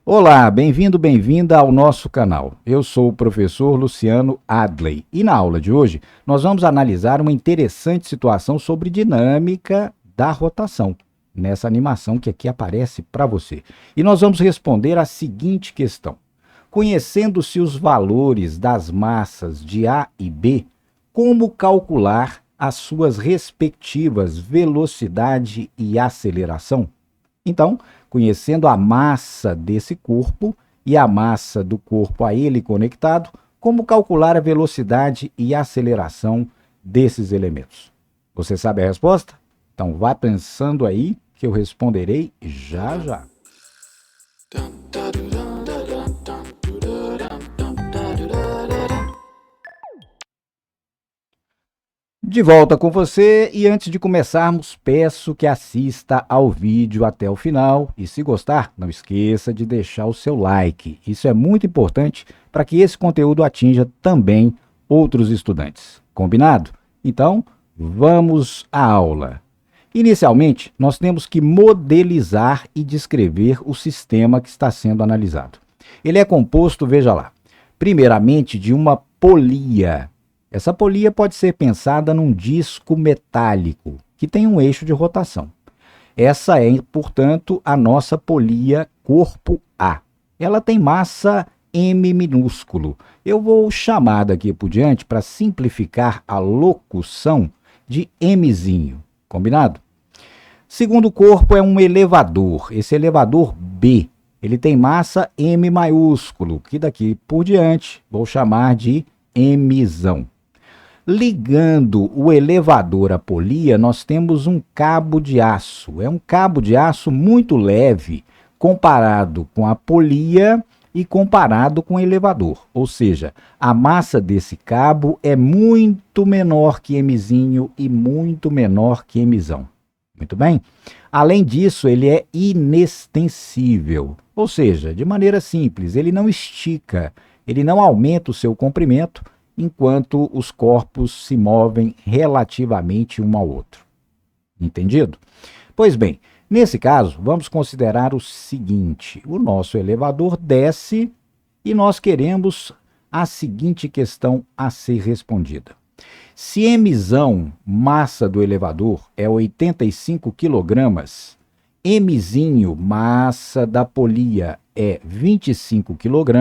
Olá, bem-vindo, bem-vinda ao nosso canal. Eu sou o professor Luciano Adley e na aula de hoje nós vamos analisar uma interessante situação sobre dinâmica da rotação, nessa animação que aqui aparece para você. E nós vamos responder a seguinte questão. Conhecendo-se os valores das massas de A e B, como calcular as suas respectivas velocidade e aceleração? Então, conhecendo a massa desse corpo e a massa do corpo a ele conectado, como calcular a velocidade e aceleração desses elementos? Você sabe a resposta? Então vá pensando aí que eu responderei já já. De volta com você e antes de começarmos, peço que assista ao vídeo até o final e se gostar, não esqueça de deixar o seu like. Isso é muito importante para que esse conteúdo atinja também outros estudantes. Combinado? Então, vamos à aula. Inicialmente, nós temos que modelizar e descrever o sistema que está sendo analisado. Ele é composto, veja lá, primeiramente de uma polia. Essa polia pode ser pensada num disco metálico, que tem um eixo de rotação. Essa é, portanto, a nossa polia corpo A. Ela tem massa M minúsculo. Eu vou chamar daqui por diante, para simplificar a locução, de Mzinho. Combinado? Segundo corpo é um elevador. Esse elevador B, ele tem massa M maiúsculo, que daqui por diante vou chamar de Mzão. Ligando o elevador à polia, nós temos um cabo de aço. É um cabo de aço muito leve comparado com a polia e comparado com o elevador. Ou seja, a massa desse cabo é muito menor que Mzinho e muito menor que Mzão. Muito bem? Além disso, ele é inextensível. Ou seja, de maneira simples, ele não estica, ele não aumenta o seu comprimento, enquanto os corpos se movem relativamente um ao outro. Entendido? Pois bem, nesse caso, vamos considerar o seguinte: o nosso elevador desce e nós queremos a seguinte questão a ser respondida. Se Mzão, massa do elevador, é 85 kg, Mzinho, massa da polia, é 25 kg,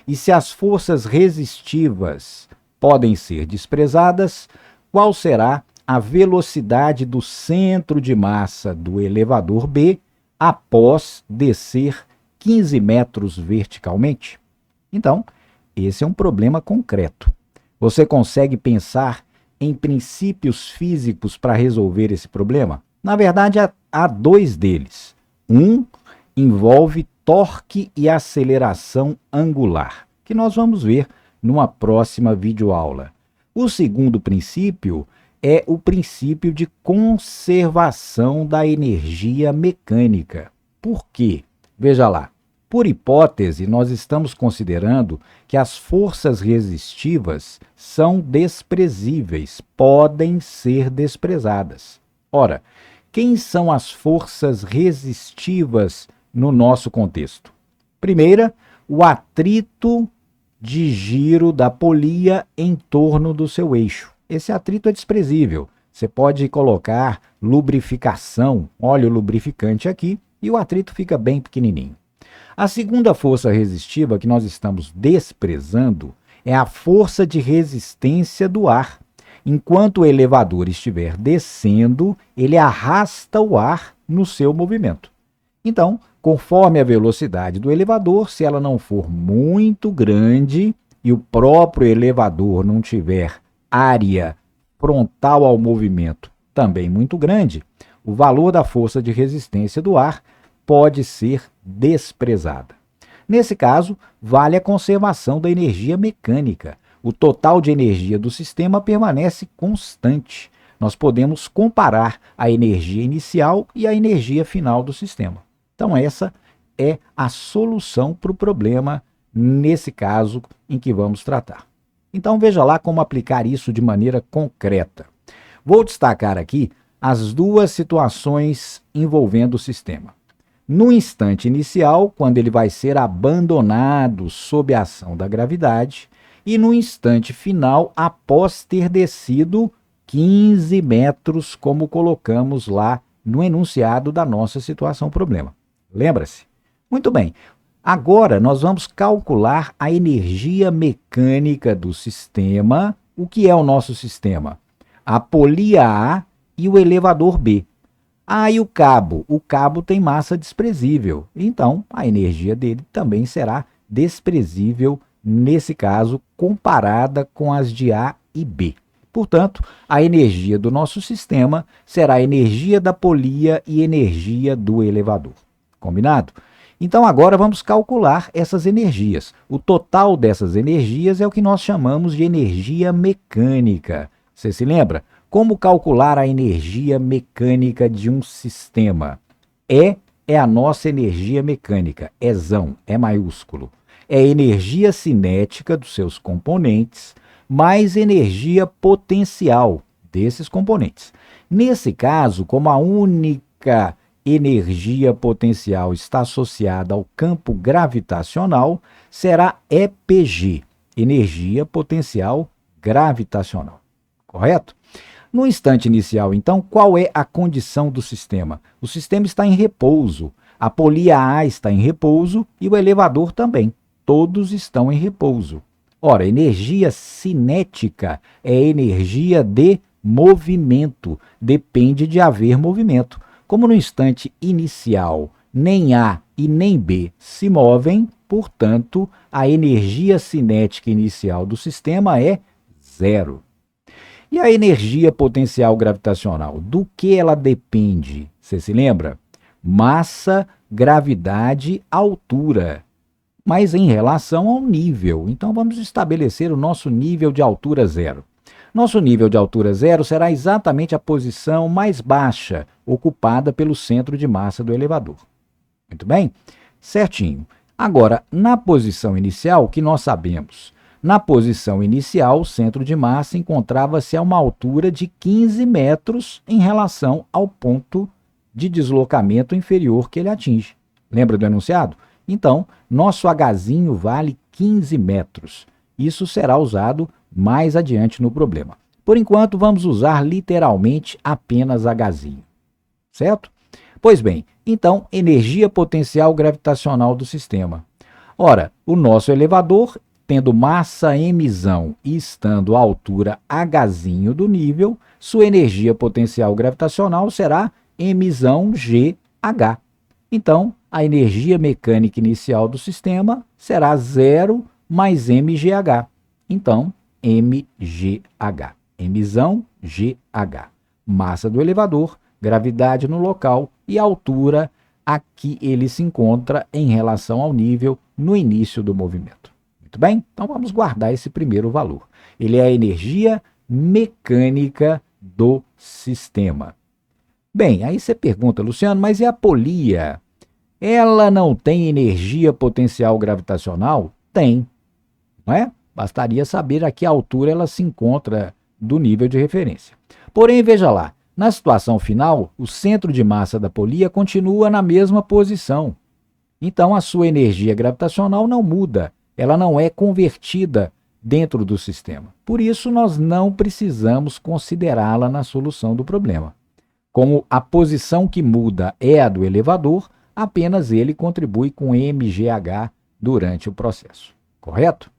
e se as forças resistivas podem ser desprezadas, qual será a velocidade do centro de massa do elevador B após descer 15 metros verticalmente? Então, esse é um problema concreto. Você consegue pensar em princípios físicos para resolver esse problema? Na verdade, há dois deles. Um envolve torque e aceleração angular, que nós vamos ver numa próxima videoaula. O segundo princípio é o princípio de conservação da energia mecânica. Por quê? Veja lá, por hipótese, nós estamos considerando que as forças resistivas são desprezíveis, podem ser desprezadas. Ora, quem são as forças resistivas no nosso contexto? Primeira, o atrito de giro da polia em torno do seu eixo. Esse atrito é desprezível. Você pode colocar lubrificação, óleo lubrificante aqui, e o atrito fica bem pequenininho. A segunda força resistiva que nós estamos desprezando é a força de resistência do ar. Enquanto o elevador estiver descendo, ele arrasta o ar no seu movimento. Então, conforme a velocidade do elevador, se ela não for muito grande e o próprio elevador não tiver área frontal ao movimento também muito grande, o valor da força de resistência do ar pode ser desprezada. Nesse caso, vale a conservação da energia mecânica. O total de energia do sistema permanece constante. Nós podemos comparar a energia inicial e a energia final do sistema. Então, essa é a solução para o problema nesse caso em que vamos tratar. Então, veja lá como aplicar isso de maneira concreta. Vou destacar aqui as duas situações envolvendo o sistema. No instante inicial, quando ele vai ser abandonado sob a ação da gravidade, e no instante final, após ter descido 15 metros, como colocamos lá no enunciado da nossa situação problema. Lembra-se? Muito bem. Agora nós vamos calcular a energia mecânica do sistema. O que é o nosso sistema? A polia A e o elevador B. E o cabo? O cabo tem massa desprezível, então a energia dele também será desprezível, nesse caso, comparada com as de A e B. Portanto, a energia do nosso sistema será a energia da polia e energia do elevador. Combinado? Então agora vamos calcular essas energias. O total dessas energias é o que nós chamamos de energia mecânica. Você se lembra? Como calcular a energia mecânica de um sistema? E é a nossa energia mecânica, Ezão, é maiúsculo. É a energia cinética dos seus componentes, mais energia potencial desses componentes. Nesse caso, como a única energia potencial está associada ao campo gravitacional, será EPG, energia potencial gravitacional. Correto? No instante inicial, então, qual é a condição do sistema? O sistema está em repouso, a polia A está em repouso e o elevador também. Todos estão em repouso. Ora, energia cinética é energia de movimento, depende de haver movimento. Como no instante inicial nem A e nem B se movem, portanto, a energia cinética inicial do sistema é zero. E a energia potencial gravitacional? Do que ela depende? Você se lembra? Massa, gravidade, altura. Mas em relação ao nível. Então vamos estabelecer o nosso nível de altura zero. Nosso nível de altura zero será exatamente a posição mais baixa ocupada pelo centro de massa do elevador. Muito bem? Certinho. Agora, na posição inicial, o que nós sabemos? Na posição inicial, o centro de massa encontrava-se a uma altura de 15 metros em relação ao ponto de deslocamento inferior que ele atinge. Lembra do enunciado? Então, nosso Hzinho vale 15 metros. Isso será usado mais adiante no problema. Por enquanto, vamos usar literalmente apenas Hzinho. Certo? Pois bem, então, energia potencial gravitacional do sistema. Ora, o nosso elevador, tendo massa mzão e estando à altura Hzinho do nível, sua energia potencial gravitacional será mzão gh. Então, a energia mecânica inicial do sistema será 0 mais mgh. Então, mgh. Mzão gh. Massa do elevador, gravidade no local e altura a que ele se encontra em relação ao nível no início do movimento. Muito bem? Então vamos guardar esse primeiro valor. Ele é a energia mecânica do sistema. Bem, aí você pergunta, Luciano, mas e a polia? Ela não tem energia potencial gravitacional? Tem, não é? Bastaria saber a que altura ela se encontra do nível de referência. Porém, veja lá, na situação final, o centro de massa da polia continua na mesma posição. Então, a sua energia gravitacional não muda, ela não é convertida dentro do sistema. Por isso, nós não precisamos considerá-la na solução do problema. Como a posição que muda é a do elevador, apenas ele contribui com mgh durante o processo. Correto?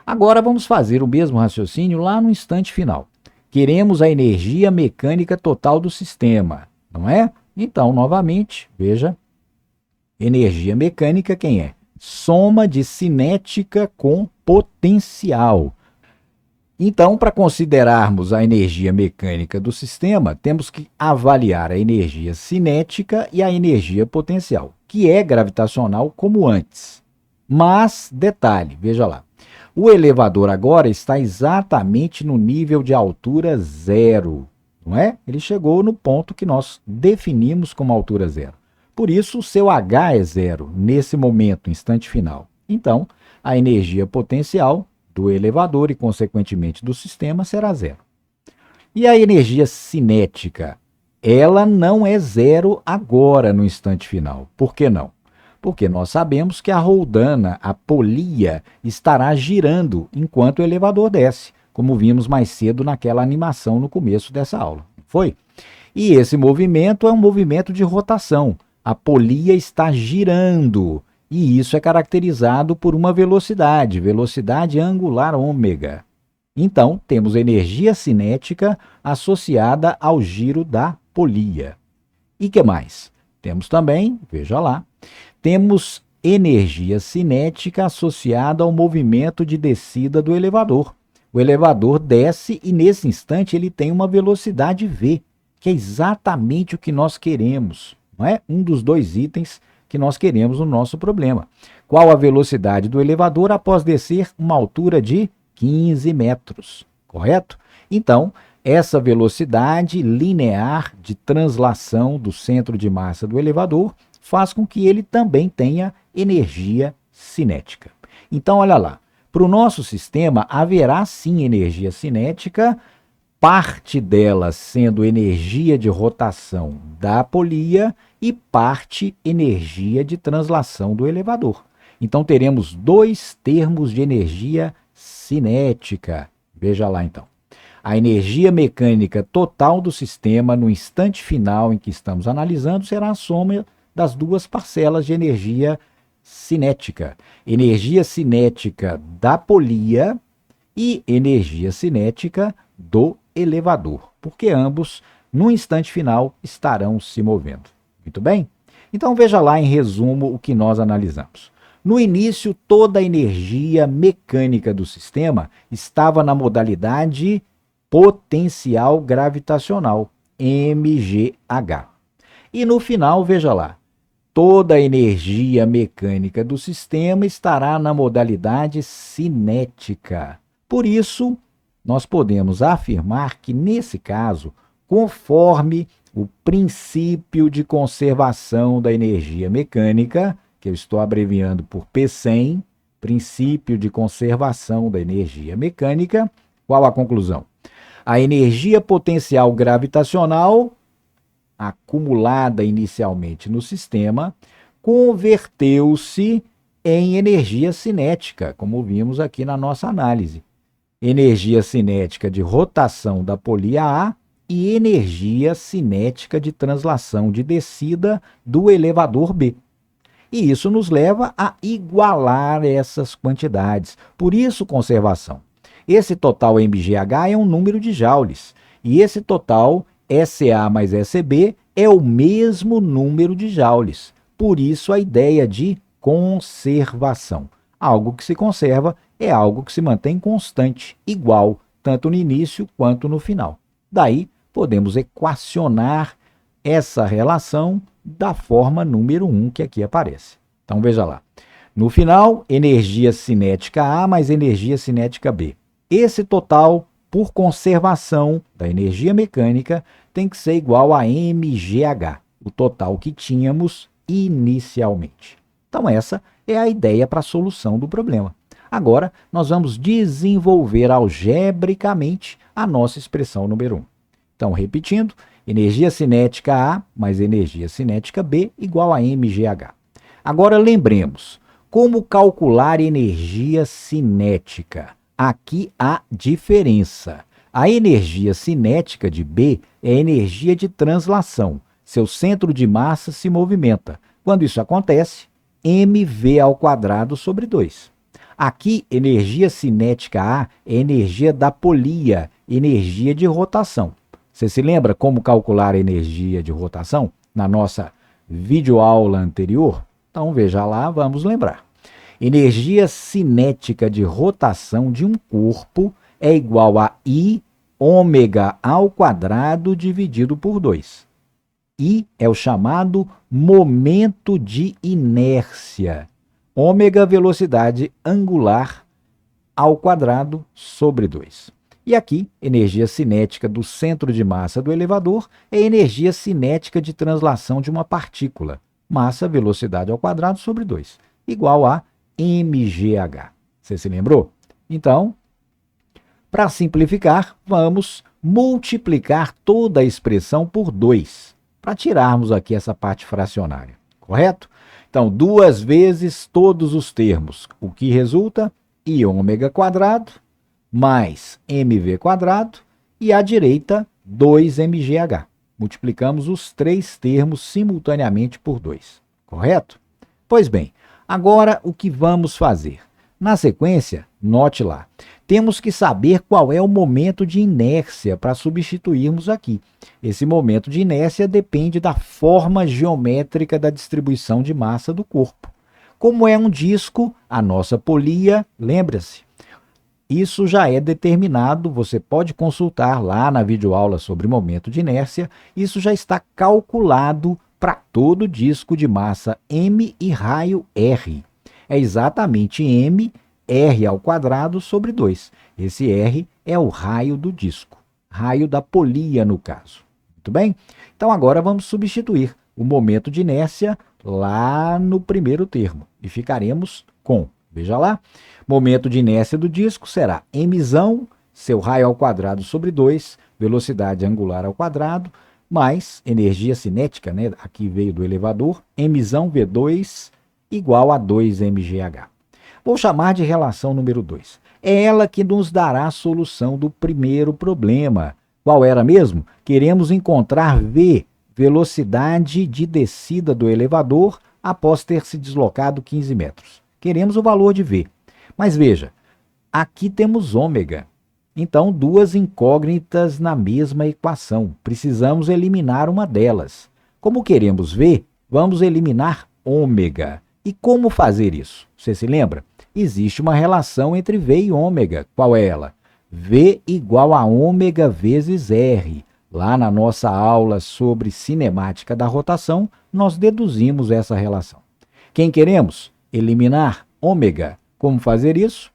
Agora vamos fazer o mesmo raciocínio lá no instante final. Queremos a energia mecânica total do sistema, não é? Então, novamente, veja, energia mecânica quem é? Soma de cinética com potencial. Então, para considerarmos a energia mecânica do sistema, temos que avaliar a energia cinética e a energia potencial, que é gravitacional como antes. Mas, detalhe, veja lá, o elevador agora está exatamente no nível de altura zero, não é? Ele chegou no ponto que nós definimos como altura zero. Por isso, o seu H é zero, nesse momento, instante final. Então, a energia potencial do elevador e, consequentemente, do sistema será zero. E a energia cinética? ela não é zero agora no instante final. Por que não? Porque nós sabemos que a roldana, a polia, estará girando enquanto o elevador desce, como vimos mais cedo naquela animação no começo dessa aula. Foi? E esse movimento é um movimento de rotação. A polia está girando, e isso é caracterizado por uma velocidade, velocidade angular ômega. Então, temos energia cinética associada ao giro da polia. E que mais? Temos também, veja lá, temos energia cinética associada ao movimento de descida do elevador. O elevador desce e, nesse instante, ele tem uma velocidade V, que é exatamente o que nós queremos. Não é? Um dos dois itens que nós queremos no nosso problema. Qual a velocidade do elevador após descer uma altura de 15 metros, correto? Então, essa velocidade linear de translação do centro de massa do elevador faz com que ele também tenha energia cinética. Então, olha lá, para o nosso sistema haverá sim energia cinética, parte dela sendo energia de rotação da polia e parte energia de translação do elevador. Então, teremos dois termos de energia cinética. Veja lá, então. A energia mecânica total do sistema no instante final em que estamos analisando será a soma das duas parcelas de energia cinética. Energia cinética da polia e energia cinética do elevador, porque ambos, no instante final, estarão se movendo. Muito bem? Então, veja lá em resumo o que nós analisamos. No início, toda a energia mecânica do sistema estava na modalidade potencial gravitacional, MGH. E no final, veja lá, toda a energia mecânica do sistema estará na modalidade cinética. Por isso, nós podemos afirmar que, nesse caso, conforme o princípio de conservação da energia mecânica, que eu estou abreviando por P100, princípio de conservação da energia mecânica, qual a conclusão? A energia potencial gravitacional, acumulada inicialmente no sistema, converteu-se em energia cinética, como vimos aqui na nossa análise. Energia cinética de rotação da polia A e energia cinética de translação de descida do elevador B. E isso nos leva a igualar essas quantidades. Por isso, conservação. Esse total MGH é um número de joules. E esse total SA mais SB é o mesmo número de joules. Por isso, a ideia de conservação. Algo que se conserva é algo que se mantém constante, igual, tanto no início quanto no final. Daí, podemos equacionar essa relação da forma número 1 que aqui aparece. Então, veja lá. No final, energia cinética A mais energia cinética B. Esse total, por conservação da energia mecânica, tem que ser igual a MGH, o total que tínhamos inicialmente. Então, essa é a ideia para a solução do problema. Agora, nós vamos desenvolver algebricamente a nossa expressão número 1. Então, repetindo, energia cinética A mais energia cinética B igual a MGH. Agora, lembremos, como calcular energia cinética? Aqui há diferença. A energia cinética de B é energia de translação. Seu centro de massa se movimenta. Quando isso acontece, mv ao quadrado sobre 2. Aqui, energia cinética A é energia da polia, energia de rotação. Você se lembra como calcular a energia de rotação na nossa videoaula anterior? Então, veja lá, vamos lembrar. Energia cinética de rotação de um corpo é igual a I ômega ao quadrado dividido por 2. I é o chamado momento de inércia. Ômega, velocidade angular ao quadrado sobre 2. E aqui, energia cinética do centro de massa do elevador é energia cinética de translação de uma partícula. Massa, velocidade ao quadrado sobre 2, igual a MGH. Você se lembrou? Então, para simplificar, vamos multiplicar toda a expressão por 2, para tirarmos aqui essa parte fracionária, correto? Então, 2 vezes todos os termos, o que resulta? Iômega² mais mv² e à direita 2mgh. Multiplicamos os 3 termos simultaneamente por 2, correto? Pois bem, agora o que vamos fazer? Na sequência, note lá, temos que saber qual é o momento de inércia para substituirmos aqui. Esse momento de inércia depende da forma geométrica da distribuição de massa do corpo. Como é um disco, a nossa polia, lembra-se, isso já é determinado, você pode consultar lá na videoaula sobre momento de inércia, isso já está calculado para todo disco de massa m e raio r. É exatamente m, r² sobre 2. Esse r é o raio do disco, raio da polia no caso. Muito bem? Então agora vamos substituir o momento de inércia lá no primeiro termo e ficaremos com, veja lá, momento de inércia do disco será mzão, seu raio ao quadrado sobre 2, velocidade angular ao quadrado, mais energia cinética, né? Aqui veio do elevador, mzão V2 igual a 2mgh. Vou chamar de relação número 2. É ela que nos dará a solução do primeiro problema. Qual era mesmo? Queremos encontrar V, velocidade de descida do elevador após ter se deslocado 15 metros. Queremos o valor de V. Mas veja, aqui temos ômega. Então, 2 incógnitas na mesma equação. Precisamos eliminar uma delas. Como queremos V, vamos eliminar ômega. E como fazer isso? Você se lembra? Existe uma relação entre V e ômega. Qual é ela? V igual a ômega vezes R. Lá na nossa aula sobre cinemática da rotação, nós deduzimos essa relação. Quem queremos? Eliminar ômega. Como fazer isso?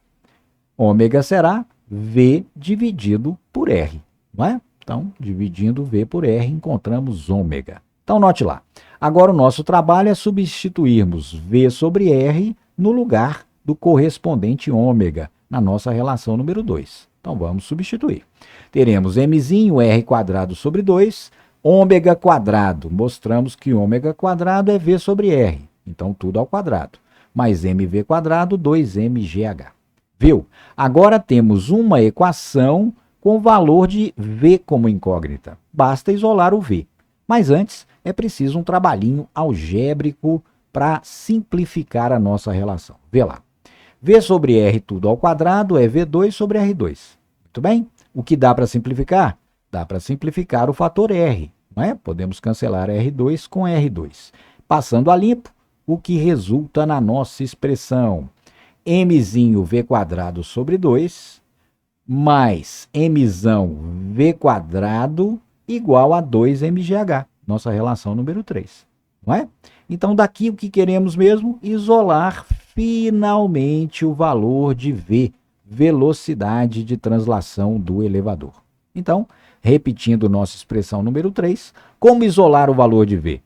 Ômega será V dividido por R, não é? Então, dividindo V por R, encontramos ômega. Então, note lá. Agora, o nosso trabalho é substituirmos V sobre R no lugar do correspondente ômega, na nossa relação número 2. Então, vamos substituir. Teremos mzinho R² sobre 2, ômega². Mostramos que ômega² é V sobre R. Então, tudo ao quadrado. Mais mv², 2mgh. Viu? Agora temos uma equação com o valor de V como incógnita. Basta isolar o V. Mas antes, é preciso um trabalhinho algébrico para simplificar a nossa relação. Vê lá. V sobre R tudo ao quadrado é V2 sobre R2. Muito bem? O que dá para simplificar? Dá para simplificar o fator R, não é? Podemos cancelar R2 com R2. Passando a limpo, o que resulta na nossa expressão mzinho V² sobre 2 mais mzão V² igual a 2mgh, nossa relação número 3, não é? Então, daqui o que queremos mesmo? Isolar finalmente o valor de V, velocidade de translação do elevador. Então, repetindo nossa expressão número 3, como isolar o valor de V?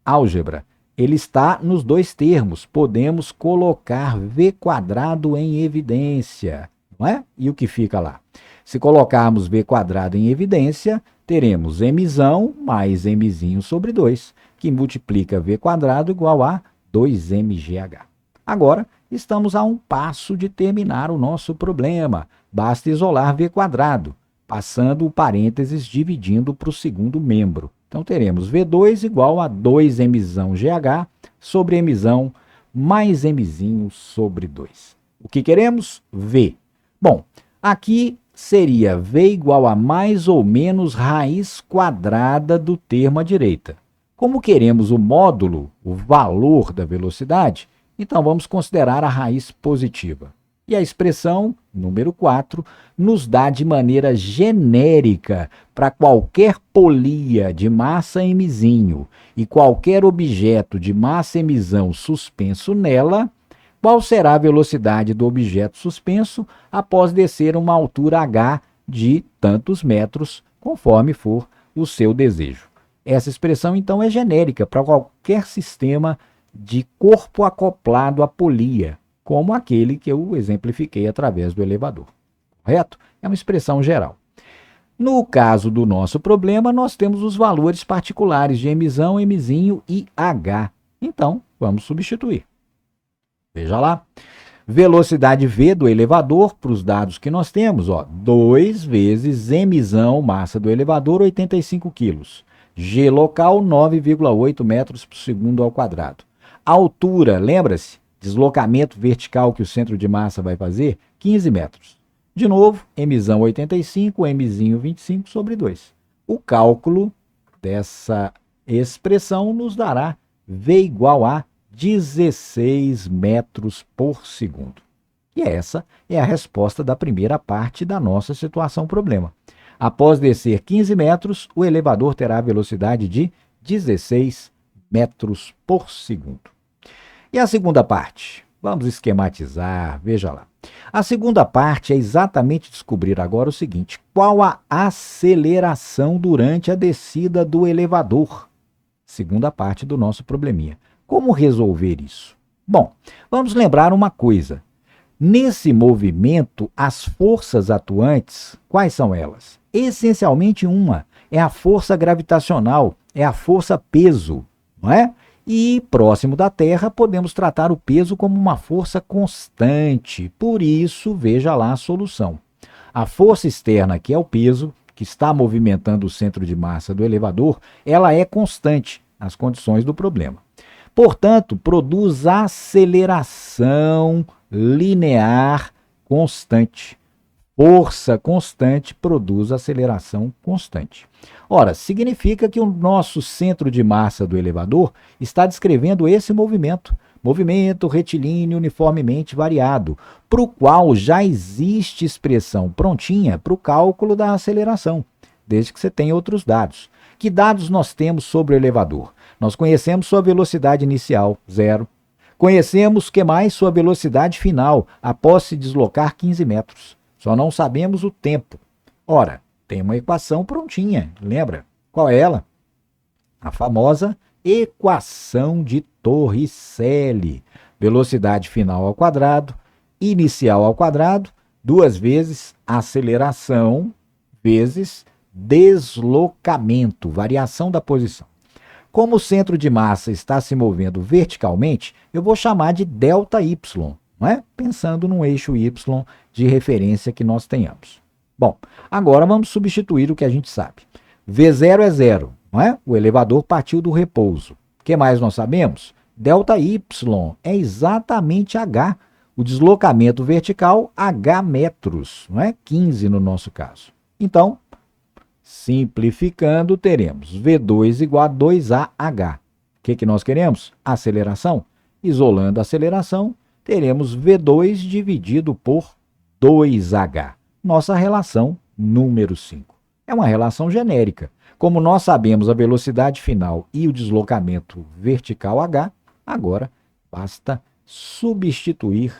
Álgebra. Ele está nos 2 termos, podemos colocar V² em evidência, não é? E o que fica lá? Se colocarmos V² em evidência, teremos mzão mais mzinho sobre 2, que multiplica V² igual a 2mgh. Agora, estamos a um passo de terminar o nosso problema. Basta isolar V², passando o parênteses dividindo para o segundo membro. Então, teremos V2 igual a 2mzão GH sobre mzão mais mzinho sobre 2. O que queremos? V. Bom, aqui seria V igual a mais ou menos raiz quadrada do termo à direita. Como queremos o módulo, o valor da velocidade, então vamos considerar a raiz positiva. E a expressão, número 4, nos dá de maneira genérica para qualquer polia de massa mzinho e qualquer objeto de massa mzão suspenso nela, qual será a velocidade do objeto suspenso após descer uma altura h de tantos metros, conforme for o seu desejo. Essa expressão, então, é genérica para qualquer sistema de corpo acoplado à polia, como aquele que eu exemplifiquei através do elevador. Correto? É uma expressão geral. No caso do nosso problema, nós temos os valores particulares de emissão, Mzinho e H. Então, vamos substituir. Veja lá. Velocidade V do elevador, para os dados que nós temos, 2 vezes emissão, massa do elevador, 85 kg. G local, 9,8 metros por segundo ao quadrado. Altura, lembra-se? Deslocamento vertical que o centro de massa vai fazer, 15 metros. De novo, emissão 85, mzinho 25 sobre 2. O cálculo dessa expressão nos dará V igual a 16 metros por segundo. E essa é a resposta da primeira parte da nossa situação-problema. Após descer 15 metros, o elevador terá a velocidade de 16 metros por segundo. E a segunda parte? Vamos esquematizar, veja lá. A segunda parte é exatamente descobrir agora o seguinte: qual a aceleração durante a descida do elevador? Segunda parte do nosso probleminha. Como resolver isso? Bom, vamos lembrar uma coisa. Nesse movimento, as forças atuantes, quais são elas? Essencialmente uma, é a força gravitacional, é a força peso, não é? E próximo da Terra, podemos tratar o peso como uma força constante. Por isso, veja lá a solução. A força externa, que é o peso, que está movimentando o centro de massa do elevador, ela é constante nas condições do problema. Portanto, produz aceleração linear constante. Força constante produz aceleração constante. Ora, significa que o nosso centro de massa do elevador está descrevendo esse movimento retilíneo uniformemente variado, para o qual já existe expressão prontinha para o cálculo da aceleração, desde que você tenha outros dados. Que dados nós temos sobre o elevador? Nós conhecemos sua velocidade inicial, 0. Conhecemos que mais sua velocidade final, após se deslocar 15 metros. Só não sabemos o tempo. Ora, tem uma equação prontinha, lembra? Qual é ela? A famosa equação de Torricelli. Velocidade final ao quadrado, inicial ao quadrado, 2 vezes aceleração vezes deslocamento, variação da posição. Como o centro de massa está se movendo verticalmente, eu vou chamar de ΔY, não é? Pensando num eixo Y de referência que nós tenhamos. Bom, agora vamos substituir o que a gente sabe. V0 é 0, não é? O elevador partiu do repouso. O que mais nós sabemos? ΔY é exatamente H, o deslocamento vertical H metros, não é? 15 no nosso caso. Então, simplificando, teremos V2 igual a 2AH. O que nós queremos? Aceleração. Isolando a aceleração, teremos V2 dividido por 2H. Nossa relação número 5. É uma relação genérica. Como nós sabemos a velocidade final e o deslocamento vertical H, agora basta substituir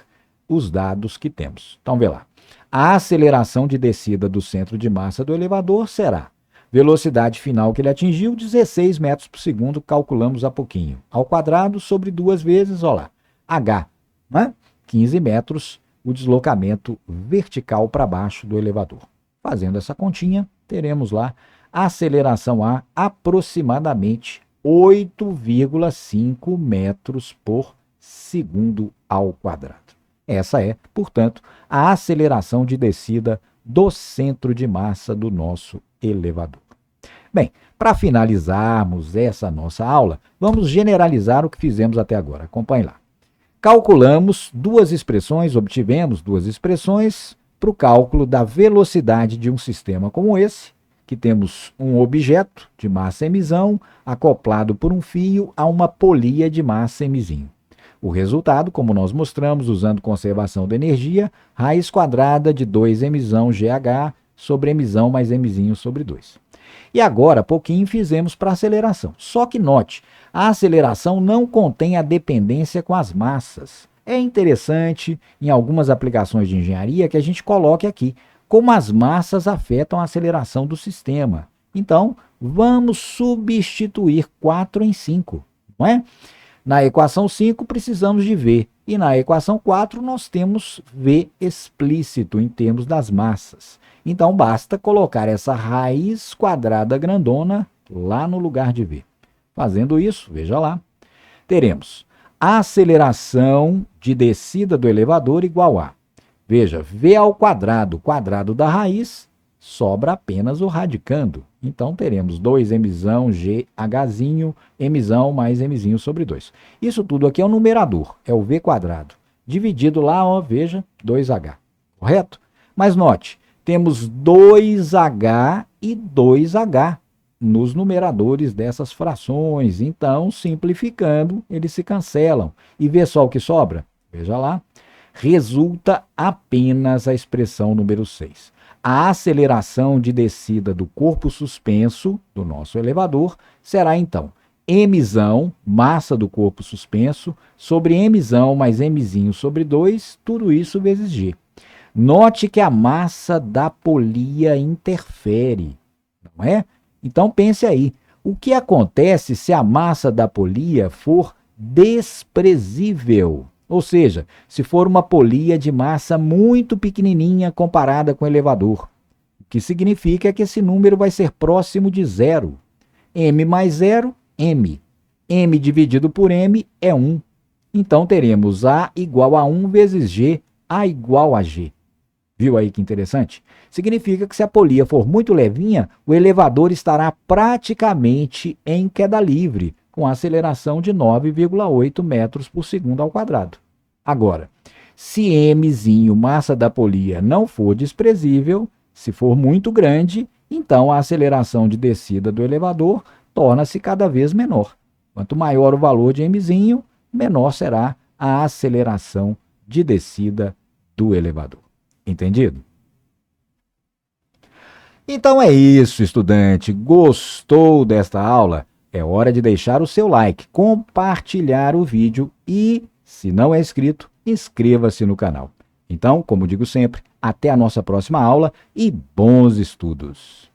os dados que temos. Então, vê lá. A aceleração de descida do centro de massa do elevador será velocidade final que ele atingiu, 16 metros por segundo, calculamos há pouquinho. Ao quadrado sobre 2 vezes, olha lá, H, né? 15 metros, o deslocamento vertical para baixo do elevador. Fazendo essa continha, teremos lá a aceleração A aproximadamente 8,5 metros por segundo ao quadrado. Essa é, portanto, a aceleração de descida do centro de massa do nosso elevador. Bem, para finalizarmos essa nossa aula, vamos generalizar o que fizemos até agora. Acompanhe lá. Calculamos obtivemos duas expressões para o cálculo da velocidade de um sistema como esse, que temos um objeto de massa mzão acoplado por um fio a uma polia de massa mzinho. O resultado, como nós mostramos usando conservação de energia, raiz quadrada de 2mzão GH sobre mzão mais mzinho sobre 2. E agora, pouquinho fizemos para aceleração. Só que note, a aceleração não contém a dependência com as massas. É interessante, em algumas aplicações de engenharia, que a gente coloque aqui como as massas afetam a aceleração do sistema. Então, vamos substituir 4 em 5, não é? Na equação 5 precisamos de V, e na equação 4 nós temos V explícito em termos das massas. Então basta colocar essa raiz quadrada grandona lá no lugar de V. Fazendo isso, veja lá, teremos a aceleração de descida do elevador igual a, veja, V ao quadrado, quadrado da raiz, sobra apenas o radicando. Então teremos 2mzão GHzinho, mzão mais mzinho sobre 2. Isso tudo aqui é o numerador, é o V quadrado. Dividido lá, ó, veja, 2H, correto? Mas note, temos 2H e 2H nos numeradores dessas frações. Então, simplificando, eles se cancelam. E vê só o que sobra? Veja lá. Resulta apenas a expressão número 6. A aceleração de descida do corpo suspenso do nosso elevador será, então, mzão, massa do corpo suspenso, sobre mzão mais mzinho sobre 2, tudo isso vezes g. Note que a massa da polia interfere, não é? Então pense aí, o que acontece se a massa da polia for desprezível? Ou seja, se for uma polia de massa muito pequenininha comparada com o elevador. O que significa que esse número vai ser próximo de zero. M mais zero, M. M dividido por M é 1. Então teremos A igual a 1 vezes G, A igual a G. Viu aí que interessante? Significa que se a polia for muito levinha, o elevador estará praticamente em queda livre, com aceleração de 9,8 metros por segundo ao quadrado. Agora, se mzinho, massa da polia, não for desprezível, se for muito grande, então a aceleração de descida do elevador torna-se cada vez menor. Quanto maior o valor de mzinho, menor será a aceleração de descida do elevador. Entendido? Então é isso, estudante. Gostou desta aula? É hora de deixar o seu like, compartilhar o vídeo e, se não é inscrito, inscreva-se no canal. Então, como digo sempre, até a nossa próxima aula e bons estudos!